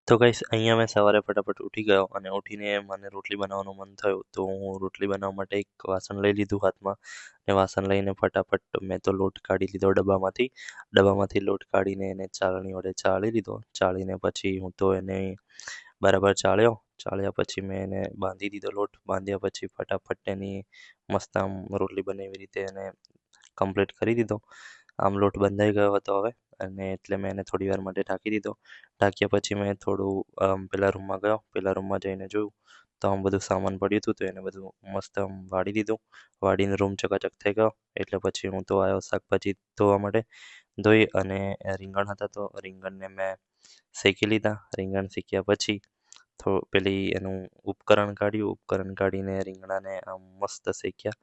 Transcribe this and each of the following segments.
તો ગાઈસ અહીંયા મેં સવારે ફટાફટ ઉઠી ગયો અને ઉઠીને મને રોટલી બનાવવાનું મન થયું તો હું રોટલી બનાવવા માટે એક વાસણ લઈ લીધું હાથમાં અને વાસણ લઈને ફટાફટ મેં તો લોટ કાઢી લીધો ડબ્બામાંથી લોટ કાઢીને એને ચાળણી વડે ચાળી લીધો ચાળીને પછી હું તો એને બરાબર ચાળ્યા પછી મેં એને બાંધી દીધો લોટ બાંધ્યા પછી ફટાફટ એની મસ્ત આમ રોટલી બને એવી રીતે એને કમ્પ્લીટ કરી દીધો આમ લોટ બંધાઈ ગયો હતો હવે અને એટલે મેં એને થોડી વાર માટે ઢાંકી દીધો ઢાંક્યા પછી મેં થોડું પેલા રૂમમાં ગયો પેલા રૂમમાં જઈને જોયું તો આમ બધું સામાન પડ્યું હતું તો એને બધું મસ્ત આમ વાળી દીધું વાળીને રૂમ ચકાચક થઈ ગયો એટલે પછી હું તો આવ્યો શાકભાજી ધોવા માટે ધોઈ અને રીંગણ હતા તો રીંગણને મેં શેકી લીધા રીંગણ શેક્યા પછી પેલી એનું ઉપકરણ કાઢીને રીંગણાને આમ મસ્ત શેક્યા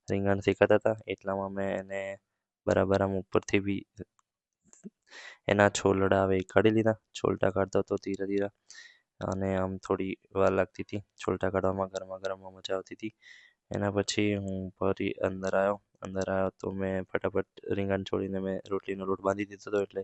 રીંગણ શેકાતા હતા એટલામાં મેં એને બરાબર આમ ઉપરથી બી એના છોલડા આવે એ કાઢી લીધા છોલટા કાઢતો હતો ધીરે ધીરે અને આમ થોડી વાર લાગતી હતી છોલટા કાઢવામાં ગરમા ગરમમાં મજા આવતી હતી એના પછી હું ફરી અંદર આવ્યો તો મેં ફટાફટ રીંગણ છોડીને મેં રોટલીનો લોટ બાંધી દીધો હતો એટલે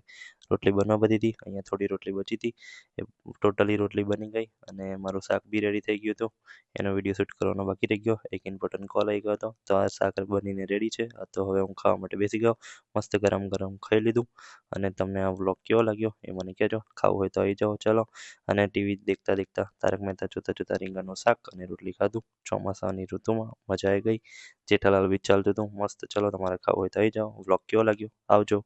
રોટલી બનવા બધી હતી અહીંયા થોડી રોટલી બચી હતી એ ટોટલી રોટલી બની ગઈ અને મારું શાક બી રેડી થઈ ગયું હતું એનો વિડીયો શૂટ કરવાનો બાકી રહી ગયો એક ઇમ્પોર્ટન્ટ કોલ આવી ગયો હતો તો આ શાક બનીને રેડી છે તો હવે હું ખાવા માટે બેસી ગયો મસ્ત ગરમ ગરમ ખાઈ લીધું અને તમને આ વ્લોગ કેવો લાગ્યો એ મને કહેજો ખાવું હોય તો આવી જાઓ ચલો અને ટીવી દેખતા દેખતા તારક મહેતા જોતા જોતા રીંગણનું શાક અને રોટલી ખાધું ચોમાસાની ઋતુમાં મજા આવી ગઈ જેઠાલાલ બી ચાલતું હતું મસ્ત ચલો તમારે ખાવું હોય તો આવી જાઓ વ્લોગ કેવો લાગ્યો આવજો